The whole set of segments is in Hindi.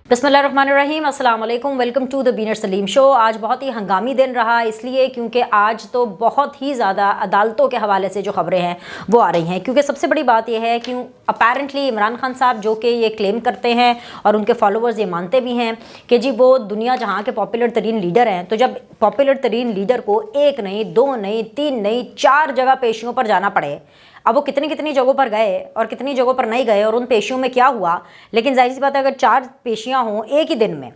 बिस्मिल्लाहिर्रहमानिर्रहीम, अस्सलाम वालेकुम, वेलकम टू द बीनर सलीम शो। आज बहुत ही हंगामी दिन रहा, इसलिए क्योंकि आज तो बहुत ही ज़्यादा अदालतों के हवाले से जो खबरें हैं वो आ रही हैं। क्योंकि सबसे बड़ी बात यह है कि अपेरेंटली इमरान खान साहब जो कि ये क्लेम करते हैं और उनके फॉलोअर्स ये मानते भी हैं कि जी वो दुनिया जहाँ के पॉपुलर तरीन लीडर हैं, तो जब पॉपुलर तरीन लीडर को एक नहीं, दो नहीं, तीन नहीं, 4 जगह पेशियों पर जाना पड़े, अब वो कितनी कितनी जगहों पर गए और कितनी जगहों पर नहीं गए और उन पेशियों में क्या हुआ, लेकिन जाहिर सी बात है अगर 4 पेशियां हों एक ही दिन में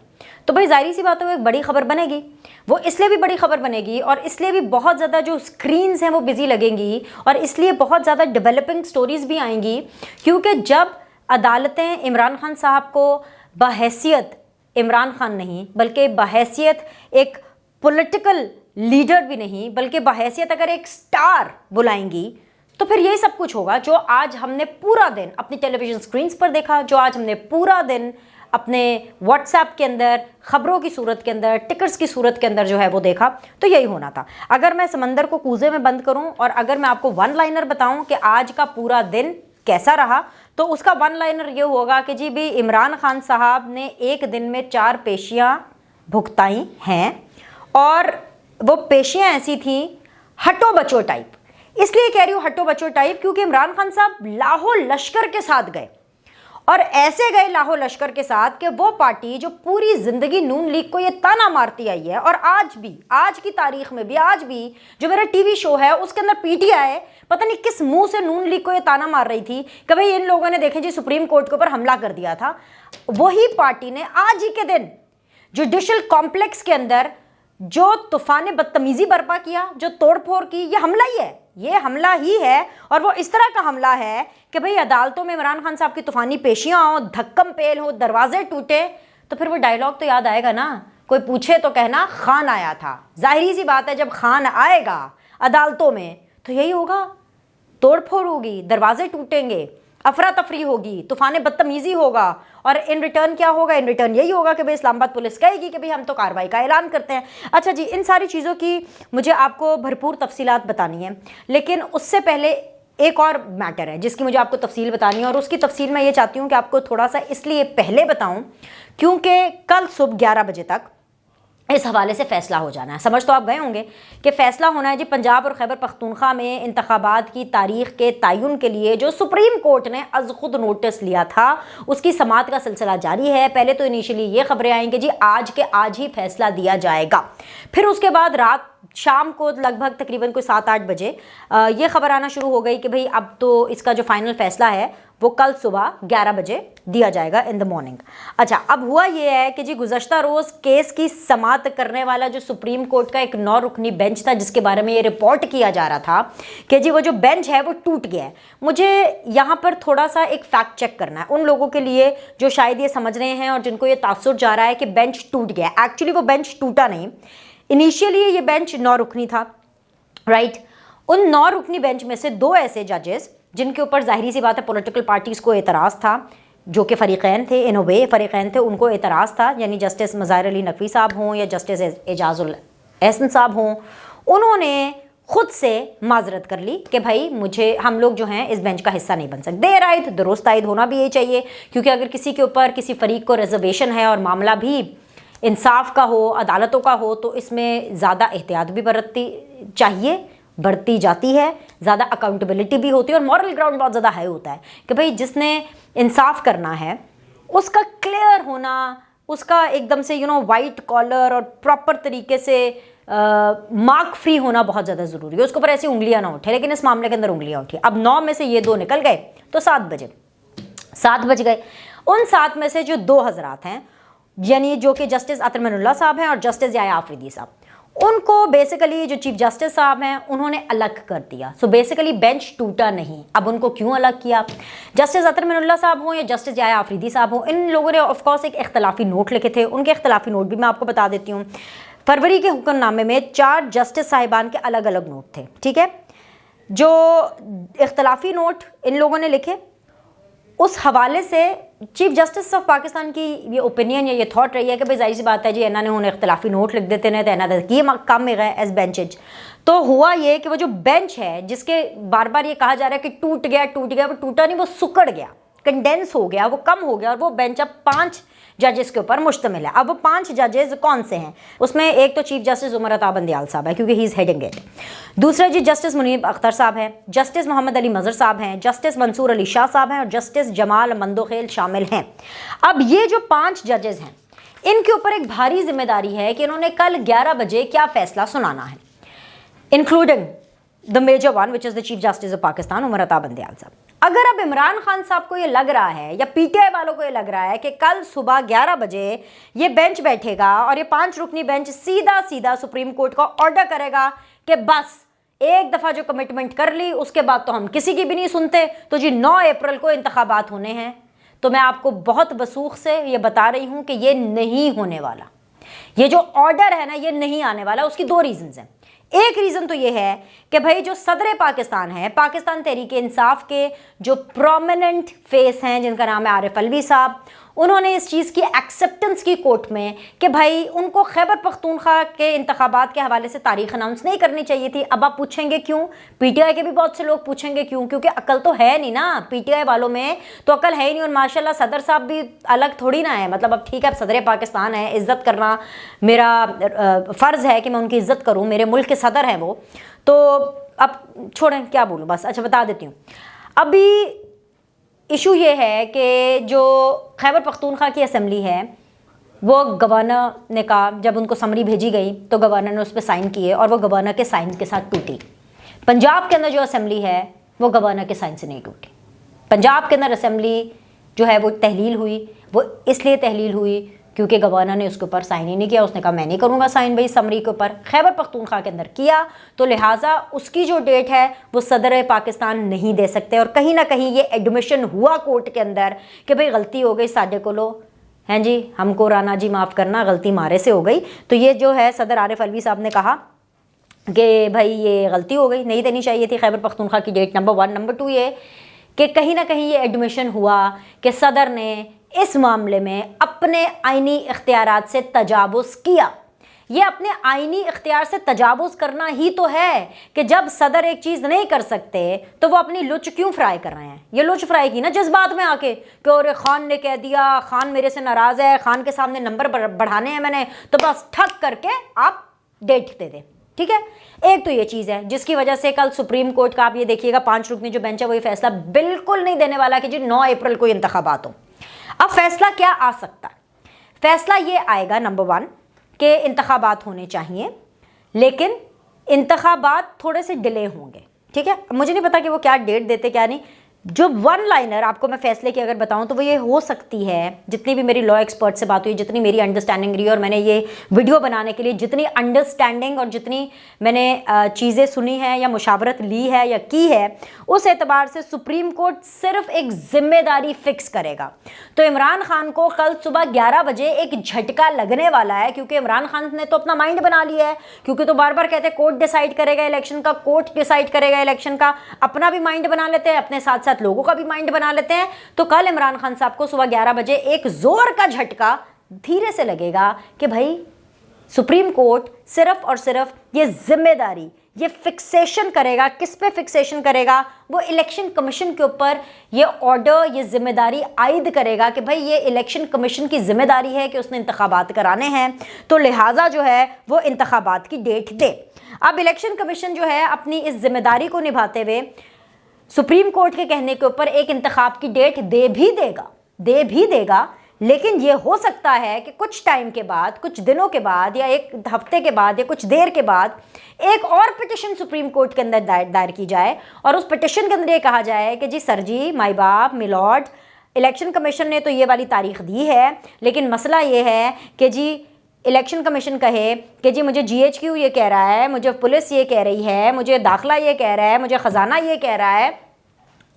तो भाई जाहिर सी बात है वो एक बड़ी खबर बनेगी। वो इसलिए भी बड़ी खबर बनेगी और इसलिए भी बहुत ज़्यादा जो स्क्रीन्स हैं वो बिजी लगेंगी और इसलिए बहुत ज़्यादा डेवलपिंग स्टोरीज़ भी आएंगी, क्योंकि जब अदालतें इमरान खान साहब को बहैसियत इमरान खान नहीं बल्कि बहैसियत एक पॉलिटिकल लीडर भी नहीं बल्कि बहैसियत अगर एक स्टार बुलाएंगी, तो फिर यही सब कुछ होगा जो आज हमने पूरा दिन अपनी टेलीविज़न स्क्रीन्स पर देखा, जो आज हमने पूरा दिन अपने व्हाट्सएप के अंदर ख़बरों की सूरत के अंदर, टिकर्स की सूरत के अंदर जो है वो देखा। तो यही होना था। अगर मैं समंदर को कूजे में बंद करूं और अगर मैं आपको वन लाइनर बताऊं कि आज का पूरा दिन कैसा रहा, तो उसका वन लाइनर ये होगा कि जी भी इमरान खान साहब ने एक दिन में 4 पेशियाँ भुगताई हैं और वो पेशियाँ ऐसी थी हटो बचो टाइप। इसलिए कह रही हूँ हटो बचो टाइप क्योंकि इमरान खान साहब लाहौर लश्कर के साथ गए और ऐसे गए लाहौर लश्कर के साथ कि वो पार्टी जो पूरी जिंदगी नून लीग को ये ताना मारती आई है और आज भी, आज की तारीख में भी, आज भी जो मेरा टीवी शो है उसके अंदर पीटीआई पता नहीं किस मुंह से नून लीग को ये ताना मार रही थी कि भाई इन लोगों ने देखें जी सुप्रीम कोर्ट के ऊपर हमला कर दिया था। वही पार्टी ने आज ही के दिन जुडिशल कॉम्प्लेक्स के अंदर जो तूफान बदतमीजी बर्पा किया, जो तोड़फोड़ की, ये हमला ही है, ये हमला ही है। और वो इस तरह का हमला है कि भाई अदालतों में इमरान खान साहब की तूफानी पेशियां हो, धक्कम पेल हो, दरवाजे टूटे, तो फिर वो डायलॉग तो याद आएगा ना, कोई पूछे तो कहना खान आया था। जाहिर सी बात है जब खान आएगा अदालतों में तो यही होगा, तोड़फोड़ होगी, दरवाजे टूटेंगे, अफरा तफरी होगी, तूफान बदतमीजी होगा और इन रिटर्न क्या होगा? इन रिटर्न यही होगा कि भाई इस्लामाबाद पुलिस कहेगी कि भाई हम तो कार्रवाई का ऐलान करते हैं। अच्छा जी, इन सारी चीज़ों की मुझे आपको भरपूर तफसीलात बतानी है, लेकिन उससे पहले एक और मैटर है जिसकी मुझे आपको तफसील बतानी है और उसकी तफसील मैं ये चाहती हूँ कि आपको थोड़ा सा इसलिए पहले बताऊँ क्योंकि कल सुबह 11 बजे तक इस हवाले से फ़ैसला हो जाना है। समझ तो आप गए होंगे कि फ़ैसला होना है जी पंजाब और खैबर पख्तूनख्वा में इंतखाबात की तारीख़ के तयन के लिए जो सुप्रीम कोर्ट ने अज़ खुद नोटिस लिया था उसकी समात का सिलसिला जारी है। पहले तो इनिशियली ये खबरें आई कि जी आज के आज ही फ़ैसला दिया जाएगा, फिर उसके बाद रात शाम को लगभग तकरीबन कोई 7-8 बजे ये खबर आना शुरू हो गई कि भाई अब तो इसका जो फाइनल फ़ैसला है वो कल सुबह 11 बजे दिया जाएगा इन द मॉर्निंग। अच्छा, अब हुआ ये है कि जी गुज़श्ता रोज़ केस की समात करने वाला जो सुप्रीम कोर्ट का एक 9 रुकनी बेंच था जिसके बारे में ये रिपोर्ट किया जा रहा था कि जी वो जो बेंच है वो टूट गया है। मुझे यहाँ पर थोड़ा सा एक फैक्ट चेक करना है उन लोगों के लिए जो शायद ये समझ रहे हैं और जिनको ये तासुर जा रहा है कि बेंच टूट गया। एक्चुअली वो बेंच टूटा नहीं, इनिशियली ये बेंच 9 रुकनी था, राइट। उन 9 रुकनी बेंच में से 2 ऐसे जजेस जिनके ऊपर जाहिर सी बात है पॉलिटिकल पार्टीज़ को एतराज़ था, जो कि फ़रीक़ैन थे, इन वे फ़रीक़ैन थे, उनको एतराज़ था, यानी जस्टिस मज़ाहिर अली नकवी साहब हों या जस्टिस एजाज़ुल एहसन साहब हों, उन्होंने खुद से माजरत कर ली कि भाई हम लोग जो हैं इस बेंच का हिस्सा नहीं बन सकते। देर आयद दुरुस्त आयद होना भी ये चाहिए, क्योंकि अगर किसी के ऊपर किसी फरीक को रिजर्वेशन है और मामला भी इंसाफ का हो, अदालतों का हो, तो इसमें ज़्यादा एहतियात भी बढ़ती जाती है, ज़्यादा अकाउंटेबिलिटी भी होती है और मॉरल ग्राउंड बहुत ज़्यादा हाई होता है कि भाई जिसने इंसाफ करना है उसका क्लियर होना, उसका एकदम से वाइट कॉलर और प्रॉपर तरीके से मार्क फ्री होना बहुत ज़्यादा ज़रूरी है, उसके ऊपर ऐसी उंगलियां ना उठे। लेकिन इस मामले के अंदर उंगलियां उठी। अब 9 में से ये 2 निकल गए तो 7 बज गए। उन 7 में से जो 2 हजरात हैं, यानी जो कि जस्टिस अतर मनउल्लाह साहब हैं और जस्टिस याया आफरीदी साहब, उनको बेसिकली जो चीफ जस्टिस साहब हैं उन्होंने अलग कर दिया। सो बेसिकली बेंच टूटा नहीं। अब उनको क्यों अलग किया? जस्टिस अतर मनउल्लाह साहब हों या जस्टिस याया आफरीदी साहब हों, इन लोगों ने ऑफकोर्स एक इख्तलाफी नोट लिखे थे। उनके इख्तलाफी नोट भी मैं आपको बता देती हूँ। फरवरी के हुक्मनामे में 4 जस्टिस साहिबान के अलग अलग नोट थे, ठीक है। जो इख्तलाफी नोट इन लोगों ने लिखे उस हवाले से चीफ जस्टिस ऑफ पाकिस्तान की ये ओपिनियन या ये थॉट रही है कि भाई जाहिर सी बात है जी इन्होंने उन्हें इख्तलाफी नोट लिख देते हैं तो इन्होंने की कम में गए एज बेंचेज। तो हुआ ये कि वो जो बेंच है जिसके बार बार ये कहा जा रहा है कि टूट गया, वो टूटा नहीं, वो सुकड़ गया, कंडेंस हो गया, वो कम हो गया और वो बेंच अब 5 जजेस के ऊपर मुश्तमिल है। अब वो 5 जजेस कौन से हैं? उसमें एक तो चीफ जस्टिस उमर अता बंदियाल साहब है, क्योंकि ही इज़ हेडिंग इट। दूसरे जी जस्टिस मुनीब अख्तर साहब हैं, जस्टिस मोहम्मद अली मज़हर साहब हैं, जस्टिस मंसूर अली शाह साहब हैं और जस्टिस जमाल मंदोखेल शामिल हैं। अब ये जो 5 जजेस हैं, इनके ऊपर एक भारी जिम्मेदारी है कि इन्होंने कल 11 बजे क्या फैसला सुनाना है, including the major one which is the chief justice of Pakistan Umar Ata Bandial साहब। अगर अब इमरान खान साहब को ये लग रहा है या पीटीआई वालों को ये लग रहा है कि कल सुबह 11 बजे ये बेंच बैठेगा और ये 5 रुकनी बेंच सीधा सीधा सुप्रीम कोर्ट का ऑर्डर करेगा कि बस एक दफ़ा जो कमिटमेंट कर ली उसके बाद तो हम किसी की भी नहीं सुनते, तो जी 9 अप्रैल को इंतखाबात होने हैं, तो मैं आपको बहुत वसूख से ये बता रही हूँ कि ये नहीं होने वाला। ये जो ऑर्डर है ना, ये नहीं आने वाला। उसकी 2 रीज़न्स हैं। एक रीज़न तो ये है कि भाई जो सदर पाकिस्तान है, पाकिस्तान तहरीक इंसाफ के जो प्रोमिनेंट फेस हैं जिनका नाम है आरिफ अलवी साहब, उन्होंने इस चीज़ की एक्सेप्टेंस की कोर्ट में कि भाई उनको खैबर पख्तूनख्वा के इंतखाबात के हवाले से तारीख अनाउंस नहीं करनी चाहिए थी। अब आप पूछेंगे क्यों? पीटीआई के भी बहुत से लोग पूछेंगे क्यों, क्योंकि अकल तो है नहीं ना, पीटीआई वालों में तो अकल है ही नहीं। और माशाल्लाह सदर साहब भी अलग थोड़ी ना है, मतलब अब ठीक है, अब सदर पाकिस्तान है, इज़्ज़त करना मेरा फ़र्ज़ है कि मैं उनकी इज़्ज़त करूँ, मेरे मुल्क के सदर हैं वो, तो अब छोड़ें क्या बोलूँ, बस अच्छा बता देती हूँ। अभी इशू ये है कि जो खैबर पख्तूनख्वा की असम्बली है, वो गवर्नर ने कहा, जब उनको समरी भेजी गई तो गवर्नर ने उस पर साइन किए और वो गवर्नर के साइन के साथ टूटी। पंजाब के अंदर जो असम्बली है वो गवर्नर के साइन से नहीं टूटी। पंजाब के अंदर असम्बली जो है वो तहलील हुई, वो इसलिए तहलील हुई क्योंकि गवर्नर ने उसके ऊपर साइन ही नहीं किया। उसने कहा मैं नहीं करूँगा साइन भाई समरी के ऊपर। खैबर पख्तूनख्वा के अंदर किया, तो लिहाजा उसकी जो डेट है वो सदर पाकिस्तान नहीं दे सकते। और कहीं ना कहीं ये एडमिशन हुआ कोर्ट के अंदर कि भाई गलती हो गई साडे को लो, हैं जी, हमको राना जी माफ़ करना, गलती मारे से हो गई। तो ये जो है सदर आरिफ अलवी साहब ने कहा कि भाई ये गलती हो गई, नहीं देनी चाहिए थी खैबर पख्तूनख्वा की डेट, नंबर 1। नंबर 2 ये कि कहीं ना कहीं ये एडमिशन हुआ कि सदर ने इस मामले में अपने आइनी इख्तियारात से तजावुज़ किया। ये अपने आइनी इख्तियार से तजावुज़ करना ही तो है कि जब सदर एक चीज़ नहीं कर सकते तो वो अपनी लुच क्यों फ्राई कर रहे हैं। ये लुच फ्राई की ना जज्बात में आके कि और खान ने कह दिया, खान मेरे से नाराज़ है, खान के सामने नंबर बढ़ाने हैं मैंने, तो बस ठग करके आप डेट दे दें। ठीक है, एक तो ये चीज़ है जिसकी वजह से कल सुप्रीम कोर्ट का आप ये देखिएगा 5 रुकनी जो बेंच है वो ये फैसला बिल्कुल नहीं देने वाला कि जी 9 अप्रैल को इंतखाबात हो। अब फैसला क्या आ सकता है? फैसला ये आएगा नंबर 1 कि इंतखाबात होने चाहिए, लेकिन इंतखाबात थोड़े से डिले होंगे। ठीक है, मुझे नहीं पता कि वो क्या डेट देते क्या नहीं। जो 1 लाइनर आपको मैं फैसले की अगर बताऊं तो वो ये हो सकती है, जितनी भी मेरी लॉ एक्सपर्ट से बात हुई, जितनी मेरी अंडरस्टैंडिंग रही और मैंने ये वीडियो बनाने के लिए जितनी अंडरस्टैंडिंग और जितनी मैंने चीज़ें सुनी हैं या मुशावरत ली है या की है, उस एतबार से सुप्रीम कोर्ट सिर्फ एक जिम्मेदारी फिक्स करेगा। तो इमरान खान को कल सुबह 11 बजे एक झटका लगने वाला है, क्योंकि इमरान खान ने तो अपना माइंड बना लिया है, क्योंकि तो बार बार कहते हैं कोर्ट डिसाइड करेगा इलेक्शन का, कोर्ट डिसाइड करेगा इलेक्शन का, अपना भी माइंड बना लेते हैं, अपने साथ लोगों का भी माइंड बना लेते हैं। तो कल इमरान खान साहब को सुबह 11 बजे एक जोर का झटका धीरे से लगेगा कि भाई सुप्रीम कोर्ट सिर्फ और सिर्फ ये जिम्मेदारी, ये फिक्सेशन करेगा। किस पे फिक्सेशन करेगा? वो इलेक्शन कमीशन के ऊपर ये ऑर्डर, ये जिम्मेदारी आयद करेगा कि भाई ये इलेक्शन कमीशन की जिम्मेदारी है कि उसने इंतखाबात कराने हैं, तो लिहाजा जो है वो इंतखाबात की डेट दे। अब इलेक्शन कमीशन जो है अपनी इस जिम्मेदारी को निभाते हुए सुप्रीम कोर्ट के कहने के ऊपर एक इंतखाब की डेट दे भी देगा, लेकिन ये हो सकता है कि कुछ टाइम के बाद, कुछ दिनों के बाद या एक हफ्ते के बाद या कुछ देर के बाद एक और पिटिशन सुप्रीम कोर्ट के अंदर दायर की जाए और उस पिटिशन के अंदर ये कहा जाए कि जी सर जी, माई बाप, मिलॉर्ड, इलेक्शन कमीशन ने तो ये वाली तारीख दी है, लेकिन मसला ये है कि जी इलेक्शन कमीशन कहे कि जी मुझे GHQ ये कह रहा है, मुझे पुलिस ये कह रही है, मुझे दाखिला ये कह रहा है, मुझे ख़जाना ये कह रहा है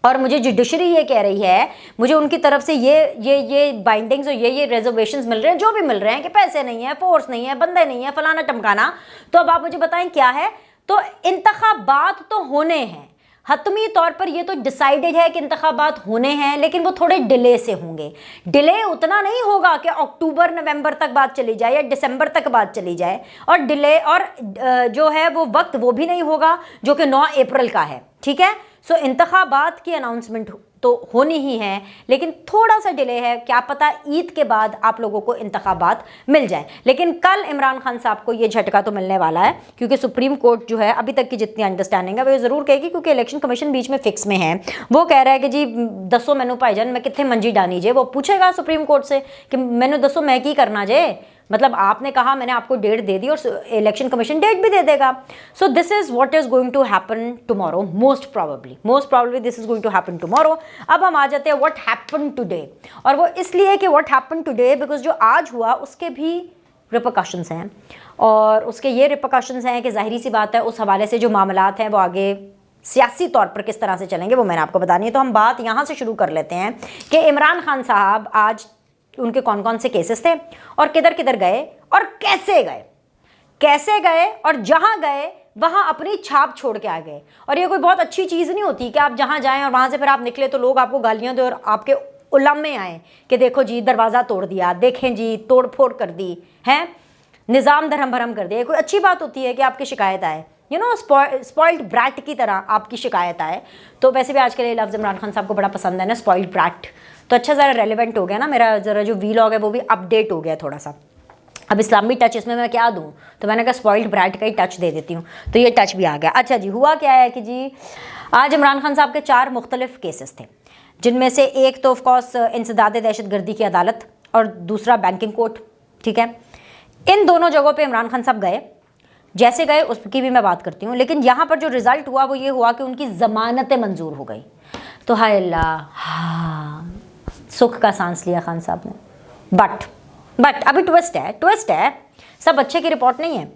और मुझे जुडिशरी ये कह रही है, मुझे उनकी तरफ से ये बाइंडिंग्स और ये रिजर्वेशंस मिल रहे हैं, जो भी मिल रहे हैं कि पैसे नहीं है, फोर्स नहीं है, बंदे नहीं है, फलाना टमकाना। तो अब आप मुझे बताएं क्या है? तो इंतखाबात तो होने हैं, हतमी तौर पर ये तो डिसाइडेड है कि इंतखाबात होने हैं, लेकिन वो थोड़े डिले से होंगे। डिले उतना नहीं होगा कि अक्टूबर नवंबर तक बात चली जाए या दिसंबर तक बात चली जाए, और डिले और जो है वो वक्त वो भी नहीं होगा जो कि 9 अप्रैल का है। ठीक है, सो इंतखाबात की अनाउंसमेंट तो होनी ही है, लेकिन थोड़ा सा डिले है, क्या पता ईद के बाद आप लोगों को इंतखाबात मिल जाए। लेकिन कल इमरान खान साहब को ये झटका तो मिलने वाला है, क्योंकि सुप्रीम कोर्ट जो है अभी तक की जितनी अंडरस्टैंडिंग है वो ज़रूर कहेगी, क्योंकि इलेक्शन कमीशन बीच में फिक्स में है, वो कह रहा है कि जी दसो मैनू भाईजान मैं कितने मंजी डानी जे, वो पूछेगा सुप्रीम कोर्ट से कि मैनू दसो मैं की करना जे, मतलब आपने कहा मैंने आपको डेट दे दी और इलेक्शन कमीशन डेट भी दे देगा। So this is what is going to happen tomorrow, most probably this is going to happen tomorrow. अब हम आ जाते हैं व्हाट हैपन टुडे, और वो इसलिए कि व्हाट हैपन टुडे बिकॉज जो आज हुआ उसके भी रिपरकशंस हैं, और उसके ये रिपरकशंस हैं कि जाहिर सी बात है उस हवाले से जो मामलात हैं वो आगे सियासी तौर पर किस तरह से चलेंगे वो मैंने आपको बतानी है। तो हम बात यहाँ से शुरू कर लेते हैं कि इमरान खान साहब आज उनके कौन कौन से केसेस थे और किधर किधर गए और कैसे गए और जहां गए वहां अपनी छाप छोड़ के आ गए। और ये कोई बहुत अच्छी चीज़ नहीं होती कि आप जहां जाएं और वहां से फिर आप निकले तो लोग आपको गालियां दें और आपके उलम में आए कि देखो जी दरवाज़ा तोड़ दिया, देखें जी तोड़ फोड़ कर दी है, निज़ाम धर्म भरम कर दिया। कोई अच्छी बात होती है कि आपकी शिकायत आए, यू नो स्पॉइल्ड ब्रैट की तरह आपकी शिकायत आए। तो वैसे भी आजकल ये लफ्ज़ इमरान खान साहब को बड़ा पसंद है ना, स्पॉइल्ड ब्रैट, तो अच्छा ज़रा रेलिवेंट हो गया ना, मेरा ज़रा जो वीलॉग है वो भी अपडेट हो गया थोड़ा सा। अब इस्लामी टच इसमें मैं क्या दूँ, तो मैंने कहा स्पॉइल्ड ब्रैट का ही टच दे देती हूँ, तो ये टच भी आ गया। अच्छा जी, हुआ क्या है कि जी आज इमरान खान साहब के 4 मुख्तलिफ केसेस थे, जिनमें से एक तो ऑफकोर्स इंसदाद दहशतगर्दी की अदालत और दूसरा बैंकिंग कोर्ट, ठीक है। इन दोनों जगहों पे इमरान खान साहब गए, जैसे गए उसकी भी मैं बात करती हूँ। लेकिन यहाँ पर जो रिज़ल्ट हुआ वो ये हुआ कि उनकी ज़मानतें मंजूर हो गई। तो हाय अल्लाह, हाँ सुख का सांस लिया खान साहब ने। बट अभी ट्विस्ट है, सब अच्छे की रिपोर्ट नहीं है।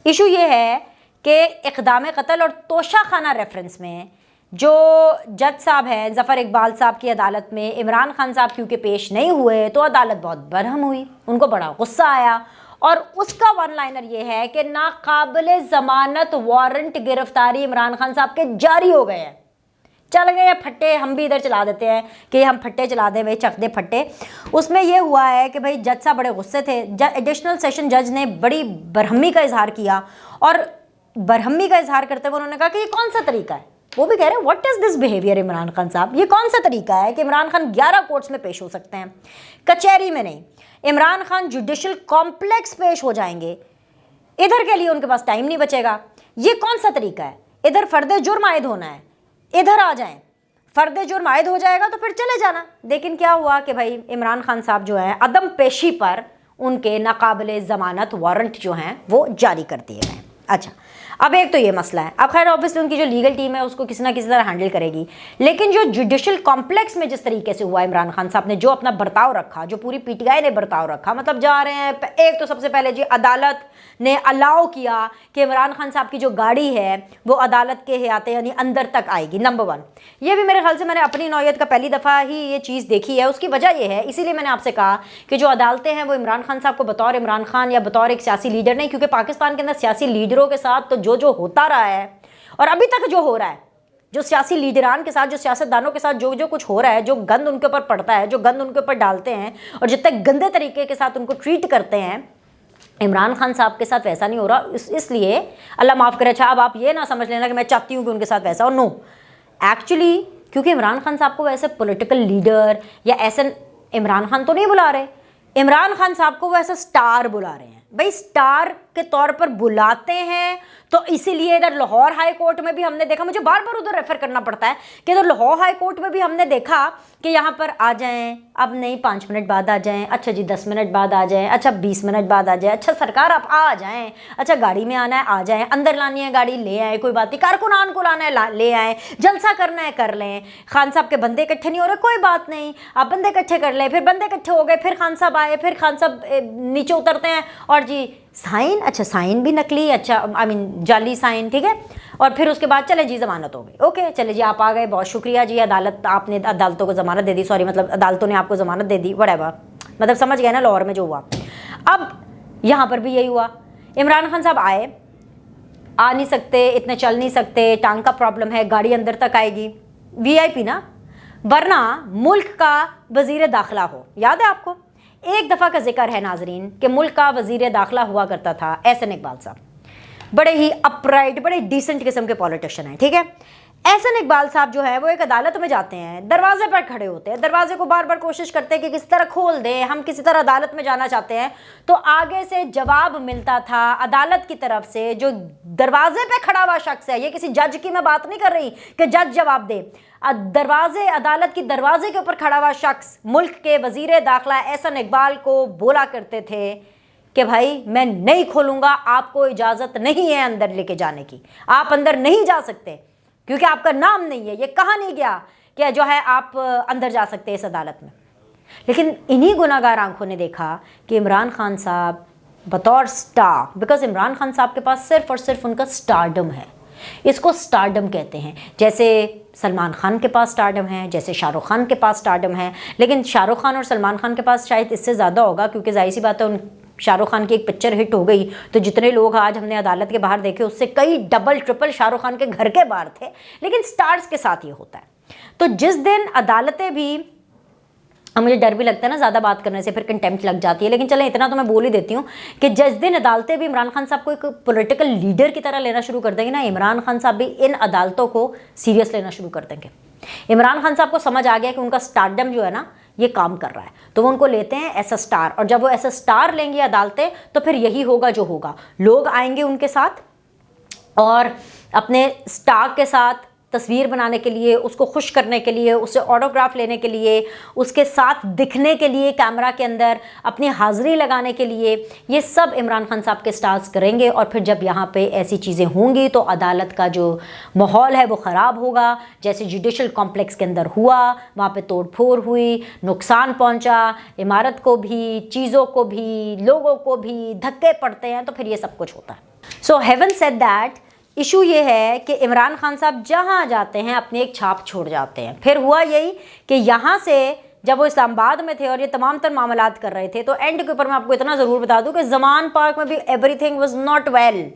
इशू ये है कि इक़दाम कत्ल और तोशाखाना रेफरेंस में जो जज साहब हैं ज़फ़र इकबाल साहब की अदालत में इमरान खान साहब क्योंकि पेश नहीं हुए तो अदालत बहुत बरहम हुई, उनको बड़ा गुस्सा आया। और उसका वन लाइनर ये है कि नाकाबिले ज़मानत वारंट गिरफ्तारी इमरान खान साहब के जारी हो गए हैं। चल गए फट्टे, हम भी इधर चला देते हैं कि हम फट्टे चला दें भाई, चक दे फट्टे। उसमें यह हुआ है कि भाई जज साहब बड़े गुस्से थे, एडिशनल सेशन जज ने बड़ी बरहमी का इजहार किया, और बरहमी का इजहार करते हुए उन्होंने कहा कि ये कौन सा तरीका है, वो भी कह रहे हैं what is this behaviour Imran Khan साहब, ये कौन सा तरीका है कि इमरान खान 11 कोर्ट्स में पेश हो सकते हैं, कचहरी में नहीं। इमरान खान जुडिशल कॉम्प्लेक्स पेश हो जाएंगे, इधर के लिए उनके पास टाइम नहीं बचेगा। ये कौन सा तरीका है, इधर फर्द जुर्म आयद होना है, इधर आ जाएं, फर्द जुर्म आयद हो जाएगा तो फिर चले जाना। लेकिन क्या हुआ कि भाई इमरान खान साहब जो है अदम पेशी पर उनके नाकाबिले ज़मानत वारंट जो हैं वो जारी कर दिए गए। अच्छा, अब एक तो ये मसला है। अब खैर ऑब्वियसली उनकी जो लीगल टीम है उसको किसी ना किसी तरह हैंडल करेगी, लेकिन जो जुडिशल कॉम्प्लेक्स में जिस तरीके से हुआ, इमरान खान साहब ने जो अपना बर्ताव रखा, जो पूरी पीटीआई ने बर्ताव रखा, मतलब जा रहे हैं, एक तो सबसे पहले जी अदालत ने अलाउ किया कि इमरान खान साहब की जो गाड़ी है वो अदालत के हयाते यानी अंदर तक आएगी। नंबर 1, ये भी मेरे ख्याल से मैंने अपनी नौयत का पहली दफ़ा ही ये चीज़ देखी है। उसकी वजह ये है, इसीलिए मैंने आपसे कहा कि जो अदालतें हैं वो इमरान खान साहब को बतौर इमरान खान या बतौर एक सियासी लीडर नहीं, क्योंकि पाकिस्तान के अंदर सियासी लीडरों के साथ तो जो होता रहा है और अभी तक जो हो रहा है, जो सियासी लीडरान के साथ, जो सियासतदानों के साथ जो कुछ हो रहा है, जो गंद उनके ऊपर पड़ता है, जो गंद उनके ऊपर डालते हैं और जितने गंदे तरीके के साथ उनको ट्रीट करते हैं, इमरान खान साहब के साथ वैसा नहीं हो रहा। इसलिए अल्लाह माफ़ करे। अच्छा, अब आप ये ना समझ लेना कि मैं चाहती हूँ कि उनके साथ वैसा हो, नो, एक्चुअली क्योंकि इमरान खान साहब को वैसे पॉलिटिकल लीडर या ऐसे इमरान खान तो नहीं बुला रहे, इमरान खान साहब को वो ऐसा स्टार बुला रहे हैं। भाई स्टार के तौर पर बुलाते हैं तो इसीलिए इधर लाहौर हाई कोर्ट में भी हमने देखा, मुझे बार बार उधर रेफर करना पड़ता है कि इधर लाहौर हाई कोर्ट में भी हमने देखा कि यहाँ पर आ जाएं, अब नहीं 5 मिनट बाद आ जाएं, अच्छा जी 10 मिनट बाद आ जाएं, अच्छा 20 मिनट बाद आ जाएं, अच्छा सरकार आप आ जाएं, अच्छा गाड़ी में आना है आ जाएं, अंदर लानी है गाड़ी ले आए, कोई बात नहीं, कारकुनान को लाना है ले आए, जलसा करना है कर लें, खान साहब के बंदे इकट्ठे नहीं हो रहे, कोई बात नहीं, आप बंदे इकट्ठे कर लें, फिर बंदे इकट्ठे हो गए, फिर खान साहब आए, फिर खान साहब नीचे उतरते हैं और जी साइन, अच्छा साइन भी नकली, अच्छा आई मीन जाली साइन, ठीक है, और फिर उसके बाद चले जी ज़मानत हो गई, ओके चले जी आप आ गए, बहुत शुक्रिया जी, अदालत आपने अदालतों को ज़मानत दे दी, सॉरी मतलब अदालतों ने आपको ज़मानत दे दी, व्हाटएवर, मतलब समझ गए ना लाहौर में जो हुआ। अब यहाँ पर भी यही हुआ, इमरान खान साहब आए, आ नहीं सकते, इतने चल नहीं सकते, टांग का प्रॉब्लम है, गाड़ी अंदर तक आएगी, वीआईपी ना, वरना मुल्क का वज़ीर दाखिला हो, याद है आपको, एक दफ़ा का जिक्र है नाजरीन कि मुल्क का वज़ीर दाखिला हुआ करता था एहसन इकबाल साहब, बड़े ही अपराइट, बड़े डिसेंट किस्म के पॉलिटिशियन हैं, ठीक है। एहसन इकबाल साहब जो है वो एक अदालत में जाते हैं, दरवाजे पर खड़े होते हैं, दरवाजे को बार बार कोशिश करते हैं कि किसी तरह खोल दें, हम किसी तरह अदालत में जाना चाहते हैं। तो आगे से जवाब मिलता था अदालत की तरफ से, जो दरवाजे पे खड़ा हुआ शख्स है, ये किसी जज की मैं बात नहीं कर रही कि जज जवाब दे, दरवाजे, अदालत की दरवाजे के ऊपर खड़ा हुआ शख्स मुल्क के वजीर दाखिला एहसन इकबाल को बोला करते थे कि भाई मैं नहीं खोलूंगा, आपको इजाज़त नहीं है अंदर लेके जाने की, आप अंदर नहीं जा सकते क्योंकि आपका नाम नहीं है, ये कहा नहीं गया कि जो है आप अंदर जा सकते हैं इस अदालत में। लेकिन इन्हीं गुनाहगार आंखों ने देखा कि इमरान खान साहब बतौर स्टार, बिकॉज इमरान खान साहब के पास सिर्फ और सिर्फ उनका स्टारडम है, इसको स्टारडम कहते हैं। जैसे सलमान खान के पास स्टारडम है, जैसे शाहरुख खान के पास स्टारडम है, लेकिन शाहरुख खान और सलमान खान के पास शायद इससे ज़्यादा होगा क्योंकि जाहिर सी बात है उन शाहरुख खान की एक पिक्चर हिट हो गई तो जितने लोग आज हमने अदालत के बाहर देखे उससे कई डबल ट्रिपल शाहरुख खान के घर के बाहर थे। लेकिन स्टार्स के साथ ये होता है। तो जिस दिन अदालतें भी, मुझे डर भी लगता है ना ज़्यादा बात करने से, फिर कंटेम्प्ट लग जाती है, लेकिन चलें इतना तो मैं बोल ही देती हूँ कि जिस दिन अदालतें भी इमरान खान साहब को एक पॉलिटिकल लीडर की तरह लेना शुरू कर देंगे ना, इमरान खान साहब भी इन अदालतों को सीरियस लेना शुरू कर देंगे। इमरान खान साहब को समझ आ गया कि उनका स्टारडम जो है ना ये काम कर रहा है, तो वो उनको लेते हैं एज अ स्टार, और जब वो एज अ स्टार लेंगे अदालतें तो फिर यही होगा जो होगा, लोग आएंगे उनके साथ और अपने स्टार के साथ तस्वीर बनाने के लिए, उसको खुश करने के लिए, उससे ऑटोग्राफ लेने के लिए, उसके साथ दिखने के लिए कैमरा के अंदर, अपनी हाज़िरी लगाने के लिए, ये सब इमरान खान साहब के स्टार्स करेंगे। और फिर जब यहाँ पे ऐसी चीज़ें होंगी तो अदालत का जो माहौल है वो ख़राब होगा, जैसे जुडिशल कॉम्प्लेक्स के अंदर हुआ, वहाँ पे तोड़ फोड़ हुई, नुकसान पहुँचा, इमारत को भी, चीज़ों को भी, लोगों को भी धक्के पड़ते हैं, तो फिर ये सब कुछ होता है। सो हेवन सेड दैट इशू ये है कि इमरान खान साहब जहाँ जाते हैं अपनी एक छाप छोड़ जाते हैं। फिर हुआ यही कि यहाँ से जब वो इस्लामाबाद में थे और ये तमाम तर मामलात कर रहे थे, तो एंड के ऊपर मैं आपको इतना ज़रूर बता दूँ कि ज़मान पार्क में भी एवरीथिंग वाज नॉट वेल,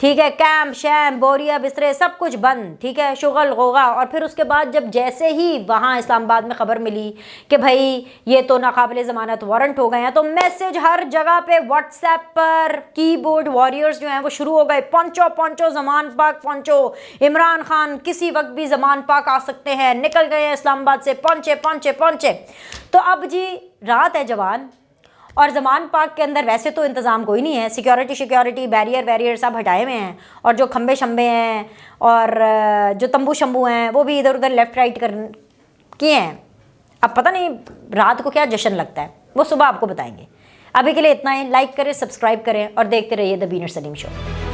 ठीक है, कैंप शैम बोरिया बिस्तरे सब कुछ बंद, ठीक है, शुगल गोगा। और फिर उसके बाद जब जैसे ही वहाँ इस्लामाबाद में ख़बर मिली कि भाई ये तो नाकाबिले ज़मानत वारंट हो गए हैं, तो मैसेज हर जगह पे व्हाट्सएप पर कीबोर्ड वॉरियर्स जो हैं वो शुरू हो गए, पहुँचो पहुँचो ज़मान पाक पहुँचो, इमरान खान किसी वक्त भी ज़मान पाक आ सकते हैं, निकल गए हैं इस्लामाबाद से, पहुँचे पहुँचे पहुँचे। तो अब जी रात है जवान, और ज़मान पार्क के अंदर वैसे तो इंतज़ाम कोई नहीं है, सिक्योरिटी बैरियर सब हटाए हुए हैं, और जो खंबे शंबे हैं और जो तंबू शंबू हैं वो भी इधर उधर लेफ़्ट राइट कर किए हैं। अब पता नहीं रात को क्या जश्न लगता है, वो सुबह आपको बताएंगे। अभी के लिए इतना ही, लाइक करें, सब्सक्राइब करें और देखते रहिए द बीनर सलीम शो।